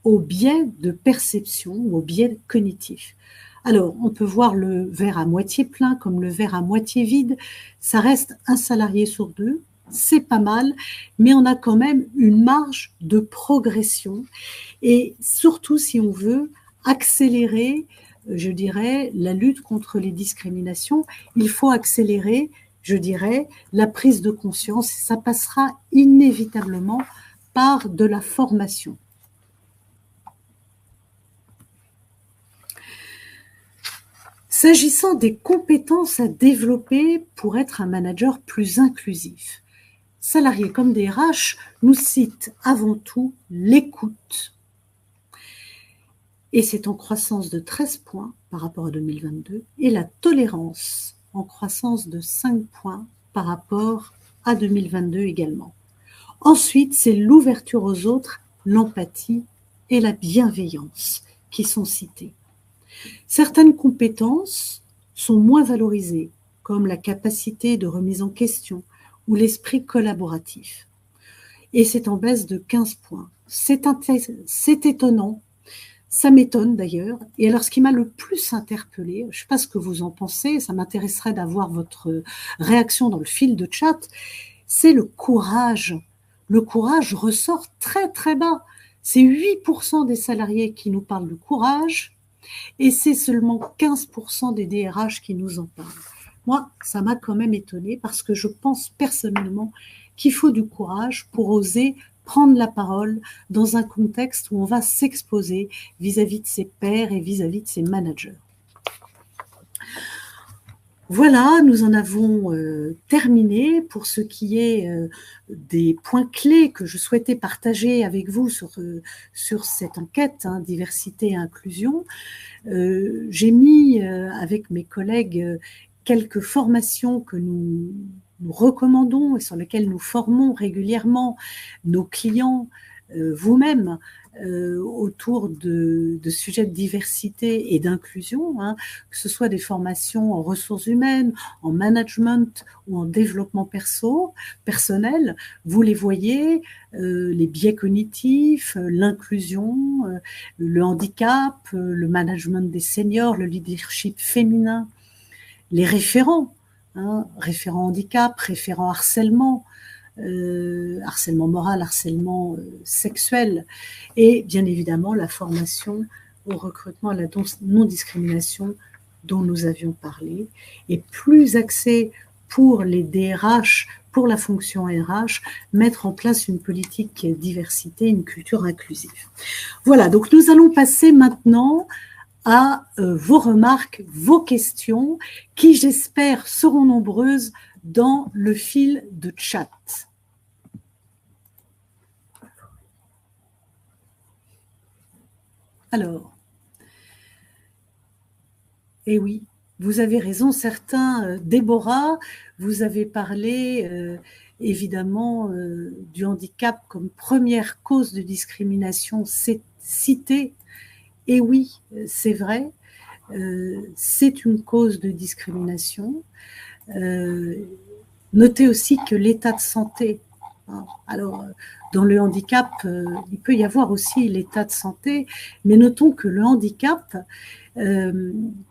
au biais de perception, au biais cognitif. Alors, on peut voir le verre à moitié plein comme le verre à moitié vide. Ça reste un salarié sur deux, c'est pas mal, mais on a quand même une marge de progression. Et surtout, si on veut accélérer, je dirais, la lutte contre les discriminations, il faut accélérer, je dirais, la prise de conscience. Et ça passera inévitablement par de la formation. S'agissant des compétences à développer pour être un manager plus inclusif, salariés comme DRH nous citent avant tout l'écoute. Et c'est en croissance de 13 points par rapport à 2022, et la tolérance en croissance de 5 points par rapport à 2022 également. Ensuite, c'est l'ouverture aux autres, l'empathie et la bienveillance qui sont citées. Certaines compétences sont moins valorisées, comme la capacité de remise en question ou l'esprit collaboratif. Et c'est en baisse de 15 points. C'est étonnant. Ça m'étonne d'ailleurs. Et alors, ce qui m'a le plus interpellée, je ne sais pas ce que vous en pensez, ça m'intéresserait d'avoir votre réaction dans le fil de chat, c'est le courage. Le courage ressort très très bas. C'est 8% des salariés qui nous parlent de courage et c'est seulement 15% des DRH qui nous en parlent. Moi, ça m'a quand même étonnée parce que je pense personnellement qu'il faut du courage pour oser prendre la parole dans un contexte où on va s'exposer vis-à-vis de ses pairs et vis-à-vis de ses managers. Voilà, nous en avons terminé pour ce qui est des points clés que je souhaitais partager avec vous sur cette enquête, diversité et inclusion. J'ai mis avec mes collègues quelques formations que nous recommandons et sur lesquelles nous formons régulièrement nos clients, vous-même, autour de sujets de diversité et d'inclusion, que ce soit des formations en ressources humaines, en management ou en développement personnel. Vous les voyez, les biais cognitifs, l'inclusion, le handicap, le management des seniors, le leadership féminin, les référents, référents handicap, référents harcèlement, harcèlement moral, harcèlement sexuel, et bien évidemment la formation au recrutement à la non-discrimination dont nous avions parlé, et plus axé pour les DRH, pour la fonction RH, mettre en place une politique diversité, une culture inclusive. Voilà, donc nous allons passer maintenant à vos remarques, vos questions, qui j'espère seront nombreuses dans le fil de chat. Alors, eh oui, vous avez raison, certains, Déborah, vous avez parlé évidemment du handicap comme première cause de discrimination citée. Et oui, c'est vrai, c'est une cause de discrimination. Notez aussi que l'état de santé, alors dans le handicap, il peut y avoir aussi l'état de santé, mais notons que le handicap,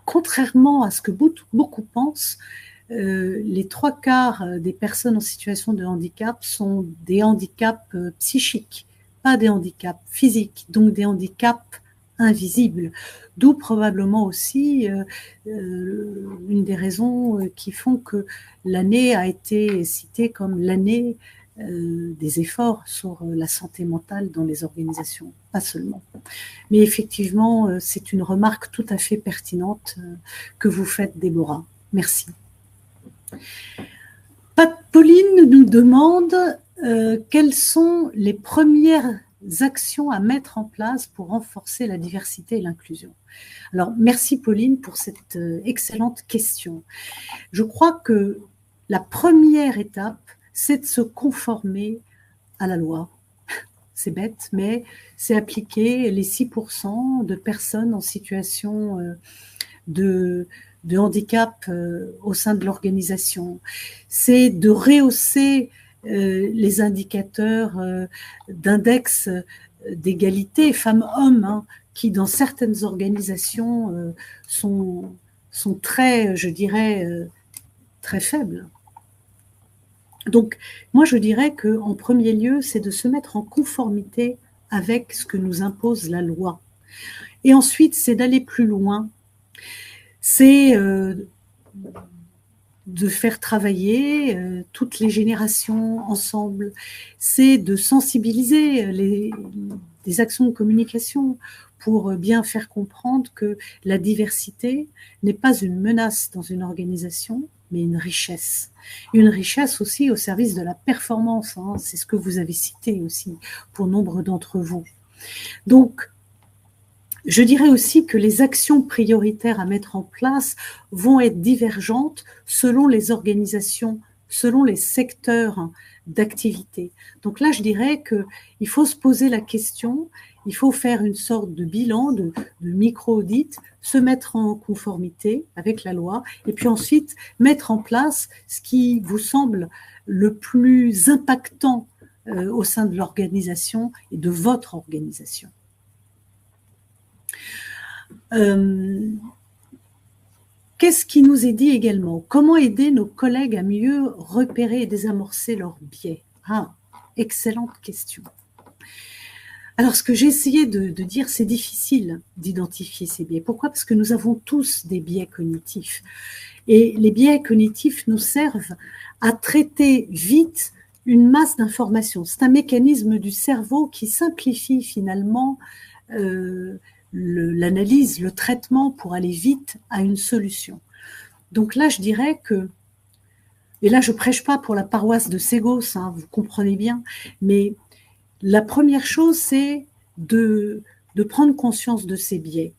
contrairement à ce que beaucoup pensent, les 3/4 des personnes en situation de handicap sont des handicaps psychiques, pas des handicaps physiques, donc des handicaps invisibles, d'où probablement aussi une des raisons qui font que l'année a été citée comme l'année des efforts sur la santé mentale dans les organisations, pas seulement. Mais effectivement, c'est une remarque tout à fait pertinente que vous faites, Déborah. Merci. Pauline nous demande quelles sont les premières actions à mettre en place pour renforcer la diversité et l'inclusion? Alors, merci Pauline pour cette excellente question. Je crois que la première étape, c'est de se conformer à la loi. C'est bête, mais c'est appliquer les 6% de personnes en situation de handicap au sein de l'organisation. C'est de rehausser les indicateurs d'index d'égalité femmes-hommes, hein, qui dans certaines organisations sont très, je dirais, très faibles. Donc, moi, je dirais qu'en premier lieu, c'est de se mettre en conformité avec ce que nous impose la loi. Et ensuite, c'est d'aller plus loin. C'est de faire travailler toutes les générations ensemble. C'est de sensibiliser des actions de communication pour bien faire comprendre que la diversité n'est pas une menace dans une organisation, mais une richesse. Une richesse aussi au service de la performance, hein. C'est ce que vous avez cité aussi pour nombre d'entre vous. Donc, je dirais aussi que les actions prioritaires à mettre en place vont être divergentes selon les organisations, selon les secteurs d'activité. Donc là, je dirais qu'il faut se poser la question, il faut faire une sorte de bilan, de micro-audit, se mettre en conformité avec la loi, et puis ensuite mettre en place ce qui vous semble le plus impactant au sein de l'organisation et de votre organisation. Qu'est-ce qui nous est dit également? Comment aider nos collègues à mieux repérer et désamorcer leurs biais? Ah, excellente question. Alors, ce que j'ai essayé de dire, c'est difficile d'identifier ces biais. Pourquoi? Parce que nous avons tous des biais cognitifs. Et les biais cognitifs nous servent à traiter vite une masse d'informations. C'est un mécanisme du cerveau qui simplifie finalement l'analyse, le traitement pour aller vite à une solution. Donc là, je dirais que, et là je prêche pas pour la paroisse de Ségos, hein, vous comprenez bien, mais la première chose, c'est de prendre conscience de ces biais.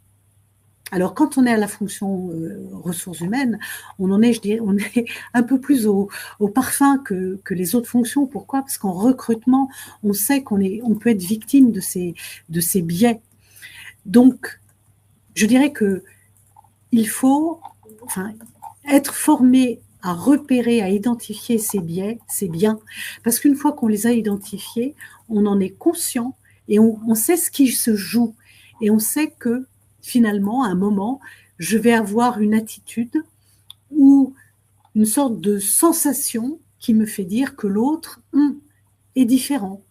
Alors, quand on est à la fonction ressources humaines, on est un peu plus au parfum que les autres fonctions. Pourquoi? Parce qu'en recrutement, on sait on peut être victime de ces biais. Donc, je dirais qu'il faut être formé à repérer, à identifier ces biais, c'est bien, parce qu'une fois qu'on les a identifiés, on en est conscient et on sait ce qui se joue. Et on sait que finalement, à un moment, je vais avoir une attitude ou une sorte de sensation qui me fait dire que l'autre est différent.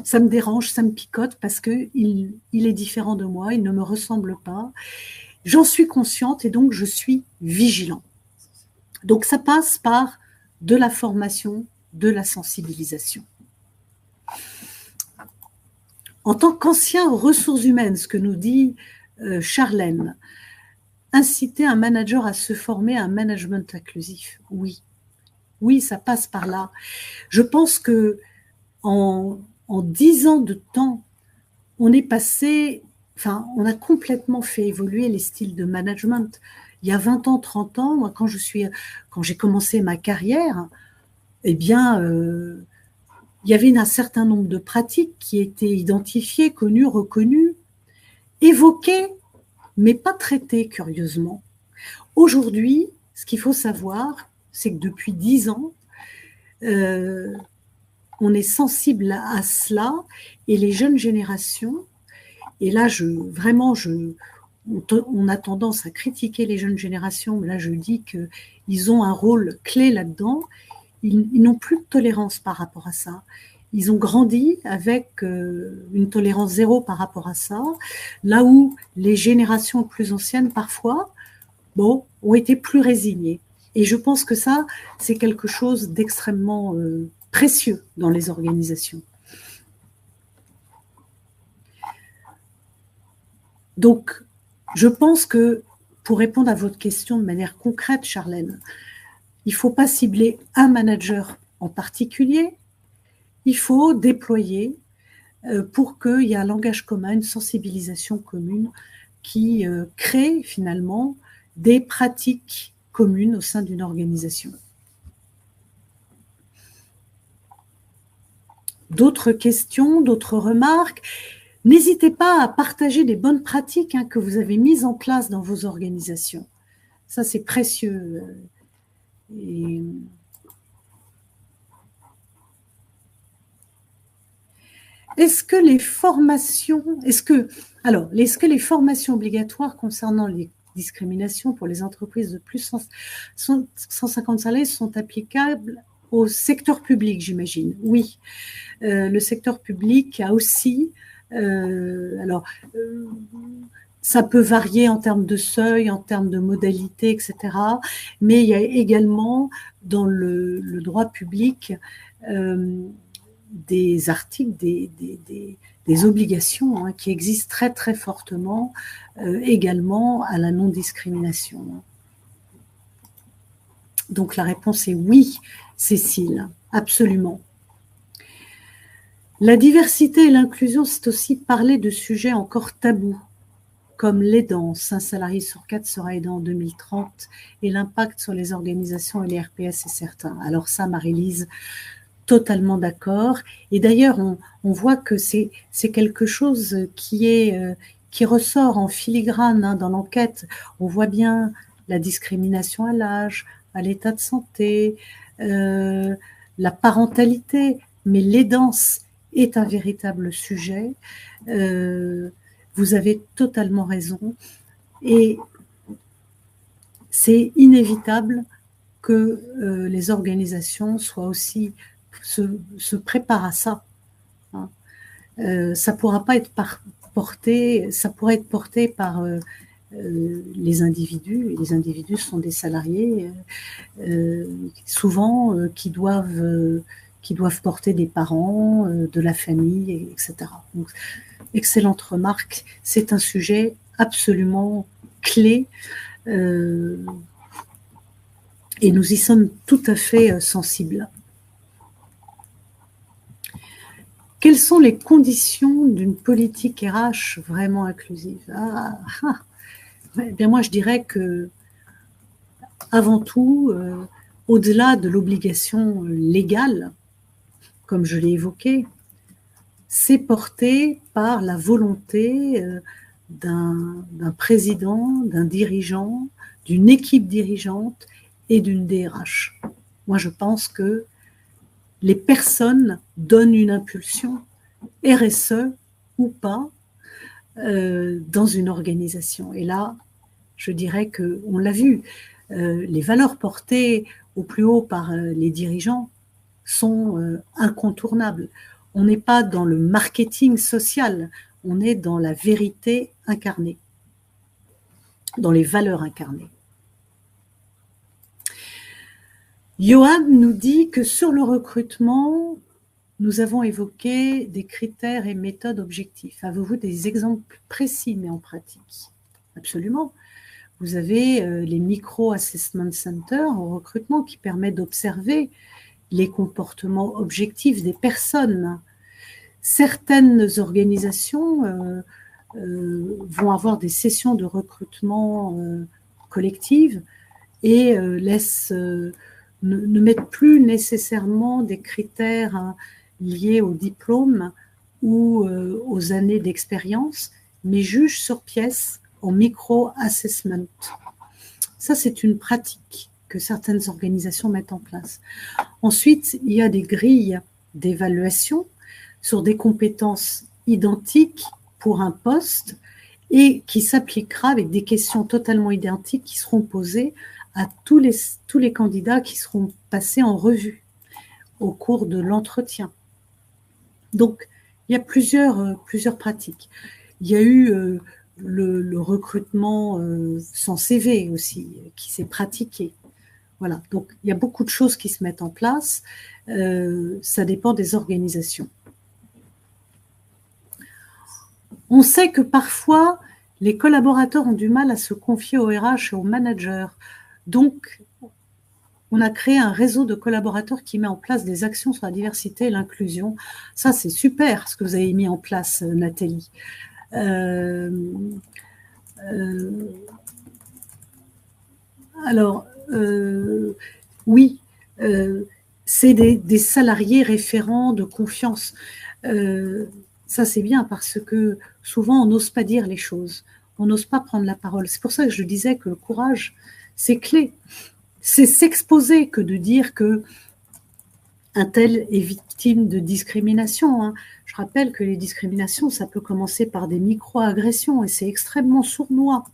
Ça me dérange, ça me picote parce qu'il est différent de moi, il ne me ressemble pas. J'en suis consciente et donc je suis vigilant. Donc ça passe par de la formation, de la sensibilisation. En tant qu'ancien ressources humaines, ce que nous dit Charlène, inciter un manager à se former à un management inclusif, oui. Oui, ça passe par là. Je pense que en 10 ans de temps, on est passé, on a complètement fait évoluer les styles de management. Il y a 20 ans, 30 ans, moi, quand j'ai commencé ma carrière, eh bien, il y avait un certain nombre de pratiques qui étaient identifiées, connues, reconnues, évoquées, mais pas traitées, curieusement. Aujourd'hui, ce qu'il faut savoir, c'est que depuis 10 ans, on est sensible à cela, et les jeunes générations, et là, on a tendance à critiquer les jeunes générations, mais là, je dis qu'ils ont un rôle clé là-dedans. Ils n'ont plus de tolérance par rapport à ça. Ils ont grandi avec une tolérance zéro par rapport à ça, là où les générations plus anciennes, parfois, ont été plus résignées. Et je pense que ça, c'est quelque chose d'extrêmement précieux dans les organisations. Donc, je pense que, pour répondre à votre question de manière concrète, Charlène, il ne faut pas cibler un manager en particulier, il faut déployer pour qu'il y ait un langage commun, une sensibilisation commune qui crée finalement des pratiques communes au sein d'une organisation. D'autres questions, d'autres remarques? N'hésitez pas à partager des bonnes pratiques que vous avez mises en place dans vos organisations. Ça, c'est précieux. Et est-ce que les formations obligatoires concernant les discriminations pour les entreprises de plus de 150 salariés sont applicables au secteur public, j'imagine? Oui. Le secteur public a aussi, ça peut varier en termes de seuil, en termes de modalités, etc. Mais il y a également dans le droit public des articles, des obligations qui existent très très fortement également à la non-discrimination. Donc la réponse est oui, Cécile, absolument. La diversité et l'inclusion, c'est aussi parler de sujets encore tabous, comme l'aidance. Un salarié sur 4 sera aidant en 2030 et l'impact sur les organisations et les RPS est certain. Alors ça, Marie-Lise, totalement d'accord. Et d'ailleurs, on voit que c'est quelque chose qui ressort en filigrane dans l'enquête. On voit bien la discrimination à l'âge, à l'état de santé, la parentalité, mais l'aidance est un véritable sujet. Vous avez totalement raison. Et c'est inévitable que les organisations soient aussi se préparent à ça. Ça pourra pas être porté, ça pourrait être porté par les individus, et les individus sont des salariés, souvent qui doivent porter des parents, de la famille, etc. Donc, excellente remarque, c'est un sujet absolument clé et nous y sommes tout à fait sensibles. Quelles sont les conditions d'une politique RH vraiment inclusive? Bien moi je dirais que avant tout, au-delà de l'obligation légale, comme je l'ai évoqué, c'est porté par la volonté d'un président, d'un dirigeant, d'une équipe dirigeante et d'une DRH. Moi, je pense que les personnes donnent une impulsion, RSE ou pas, dans une organisation. Et là, je dirais qu'on l'a vu, les valeurs portées au plus haut par les dirigeants sont incontournables. On n'est pas dans le marketing social, on est dans la vérité incarnée, dans les valeurs incarnées. Johan nous dit que sur le recrutement, nous avons évoqué des critères et méthodes objectifs. Avez-vous des exemples précis mais en pratique? Absolument. Vous avez les micro-assessment centers au recrutement qui permettent d'observer les comportements objectifs des personnes. Certaines organisations vont avoir des sessions de recrutement collectives et ne mettent plus nécessairement des critères liés au diplôme ou aux années d'expérience, mais jugent sur pièce en micro-assessment. Ça, c'est une pratique que certaines organisations mettent en place. Ensuite, il y a des grilles d'évaluation sur des compétences identiques pour un poste et qui s'appliquera avec des questions totalement identiques qui seront posées à tous les candidats qui seront passés en revue au cours de l'entretien. Donc, il y a plusieurs pratiques. Il y a eu le recrutement sans CV aussi, qui s'est pratiqué. Voilà, donc il y a beaucoup de choses qui se mettent en place. Ça dépend des organisations. On sait que parfois, les collaborateurs ont du mal à se confier au RH et aux managers. Donc, on a créé un réseau de collaborateurs qui met en place des actions sur la diversité et l'inclusion. Ça, c'est super ce que vous avez mis en place, Nathalie. Alors, oui, c'est des salariés référents de confiance. Ça, c'est bien parce que souvent, on n'ose pas dire les choses. On n'ose pas prendre la parole. C'est pour ça que je disais que le courage, c'est clé. C'est s'exposer que de dire que un tel est victime de discrimination. Hein. Je rappelle que les discriminations, ça peut commencer par des micro-agressions et c'est extrêmement sournois.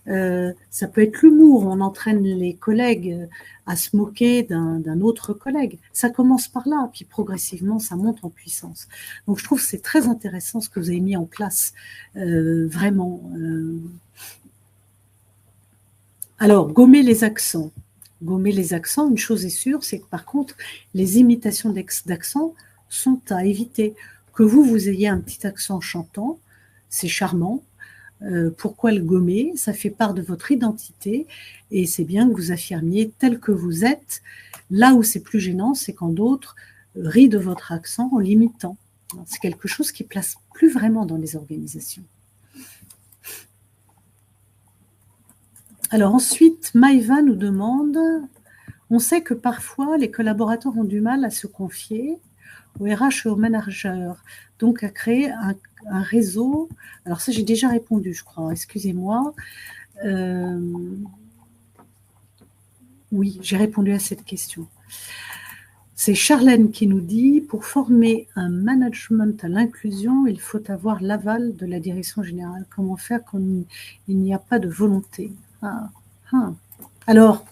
Ça peut être l'humour, on entraîne les collègues à se moquer d'un autre collègue. Ça commence par là, puis progressivement, ça monte en puissance. Donc je trouve que c'est très intéressant ce que vous avez mis en place, vraiment. Alors, gommer les accents. Gommer les accents, une chose est sûre, c'est que par contre, les imitations d'accents sont à éviter. Que vous ayez un petit accent chantant, c'est charmant. Pourquoi le gommer? Ça fait part de votre identité et c'est bien que vous affirmiez tel que vous êtes. Là où c'est plus gênant, c'est quand d'autres rient de votre accent en l'imitant. C'est quelque chose qui ne place plus vraiment dans les organisations. Alors ensuite, Maïva nous demande, on sait que parfois les collaborateurs ont du mal à se confier au RH et au manager, donc à créer un réseau. Alors ça, j'ai déjà répondu, je crois, excusez-moi. Oui, j'ai répondu à cette question. C'est Charlène qui nous dit, pour former un management à l'inclusion, il faut avoir l'aval de la direction générale. Comment faire quand il n'y a pas de volonté? Alors,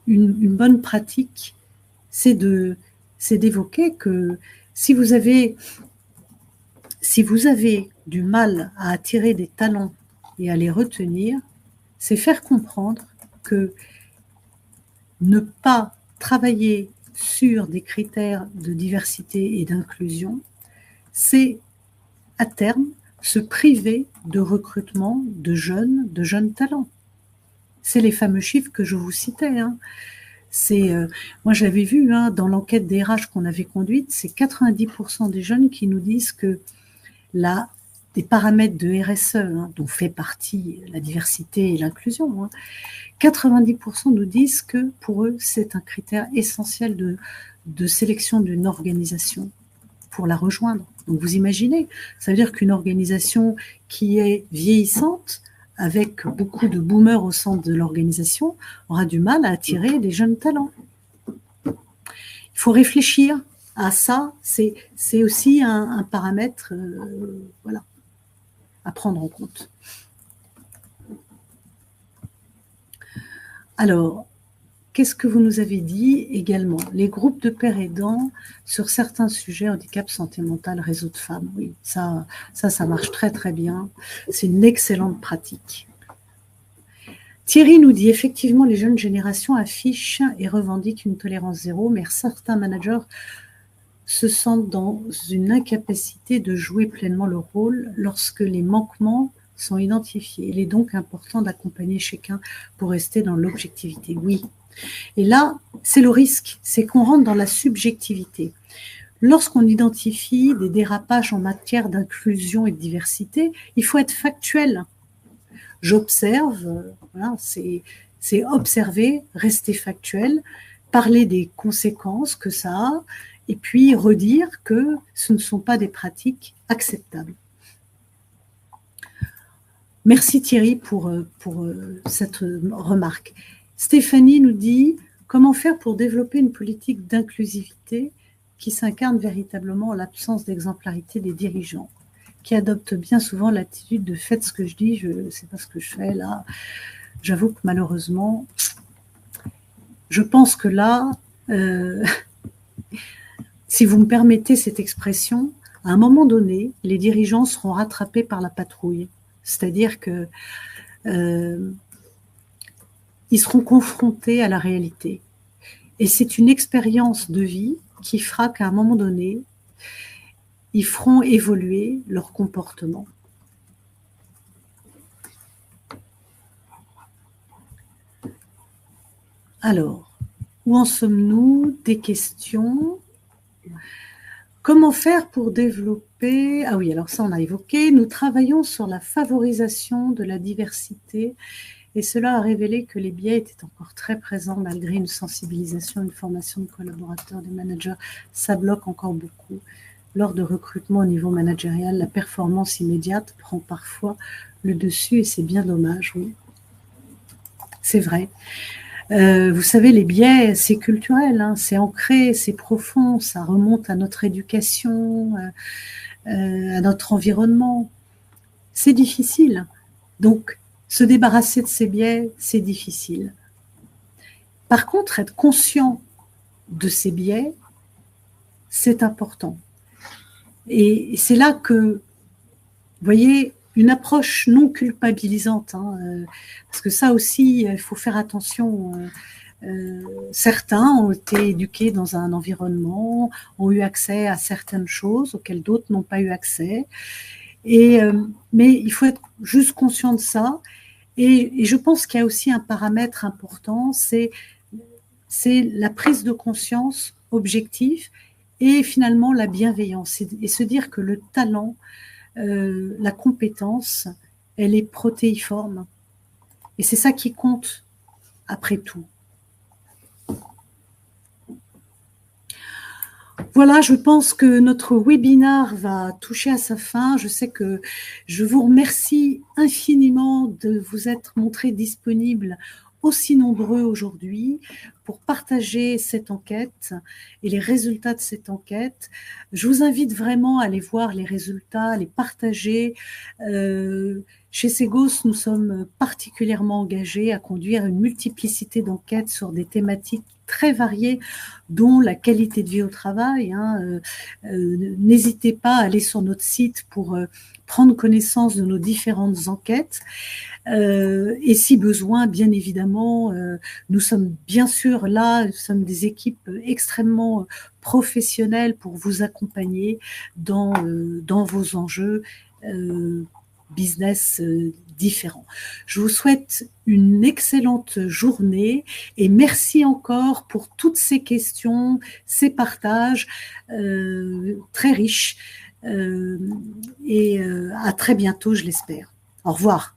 une bonne pratique, c'est d'évoquer que si vous avez du mal à attirer des talents et à les retenir, c'est faire comprendre que ne pas travailler sur des critères de diversité et d'inclusion, c'est à terme se priver de recrutement de jeunes talents. C'est les fameux chiffres que je vous citais. Hein. Moi, je l'avais vu hein, dans l'enquête des RH qu'on avait conduite, c'est 90% des jeunes qui nous disent que des paramètres de RSE, hein, dont fait partie la diversité et l'inclusion, hein, 90% nous disent que pour eux, c'est un critère essentiel de sélection d'une organisation pour la rejoindre. Donc vous imaginez, ça veut dire qu'une organisation qui est vieillissante, avec beaucoup de boomers au centre de l'organisation, aura du mal à attirer des jeunes talents. Il faut réfléchir à ça, c'est aussi un paramètre voilà, à prendre en compte. Alors, qu'est-ce que vous nous avez dit également? Les groupes de pairs aidants sur certains sujets, handicap, santé mentale, réseau de femmes. Oui, ça marche très très bien. C'est une excellente pratique. Thierry nous dit effectivement, les jeunes générations affichent et revendiquent une tolérance zéro, mais certains managers se sentent dans une incapacité de jouer pleinement le rôle lorsque les manquements sont identifiés. Il est donc important d'accompagner chacun pour rester dans l'objectivité. Oui. Et là, c'est le risque, c'est qu'on rentre dans la subjectivité. Lorsqu'on identifie des dérapages en matière d'inclusion et de diversité, il faut être factuel. J'observe, voilà, c'est observer, rester factuel, parler des conséquences que ça a, et puis redire que ce ne sont pas des pratiques acceptables. Merci Thierry pour cette remarque. Stéphanie nous dit « Comment faire pour développer une politique d'inclusivité qui s'incarne véritablement en l'absence d'exemplarité des dirigeants, qui adoptent bien souvent l'attitude de « faites ce que je dis, je ne sais pas ce que je fais là ». J'avoue que malheureusement, je pense que là, si vous me permettez cette expression, à un moment donné, les dirigeants seront rattrapés par la patrouille. C'est-à-dire que ils seront confrontés à la réalité. Et c'est une expérience de vie qui fera qu'à un moment donné, ils feront évoluer leur comportement. Alors, où en sommes-nous? Des questions. Comment faire pour développer... Ah oui, alors ça on a évoqué. Nous travaillons sur la favorisation de la diversité et cela a révélé que les biais étaient encore très présents malgré une sensibilisation, une formation de collaborateurs, des managers. Ça bloque encore beaucoup. Lors de recrutement au niveau managérial, la performance immédiate prend parfois le dessus et c'est bien dommage, oui. C'est vrai. Vous savez, les biais, c'est culturel, hein, c'est ancré, c'est profond, ça remonte à notre éducation, à notre environnement. C'est difficile. Donc, se débarrasser de ces biais, c'est difficile. Par contre, être conscient de ces biais, c'est important. Et c'est là que, vous voyez, une approche non culpabilisante, hein, parce que ça aussi, il faut faire attention. Certains ont été éduqués dans un environnement, ont eu accès à certaines choses auxquelles d'autres n'ont pas eu accès. Mais il faut être juste conscient de ça. Et je pense qu'il y a aussi un paramètre important, c'est la prise de conscience objective et finalement la bienveillance. Et se dire que le talent, la compétence, elle est protéiforme. Et c'est ça qui compte après tout. Voilà, je pense que notre webinaire va toucher à sa fin. Je sais que je vous remercie infiniment de vous être montré disponible aussi nombreux aujourd'hui pour partager cette enquête et les résultats de cette enquête. Je vous invite vraiment à aller voir les résultats, à les partager. Chez Segos, nous sommes particulièrement engagés à conduire une multiplicité d'enquêtes sur des thématiques très variées, dont la qualité de vie au travail. N'hésitez pas à aller sur notre site pour prendre connaissance de nos différentes enquêtes. Et si besoin, bien évidemment, nous sommes bien sûr là, nous sommes des équipes extrêmement professionnelles pour vous accompagner dans vos enjeux business différents. Je vous souhaite une excellente journée et merci encore pour toutes ces questions, ces partages très riches et à très bientôt, je l'espère. Au revoir.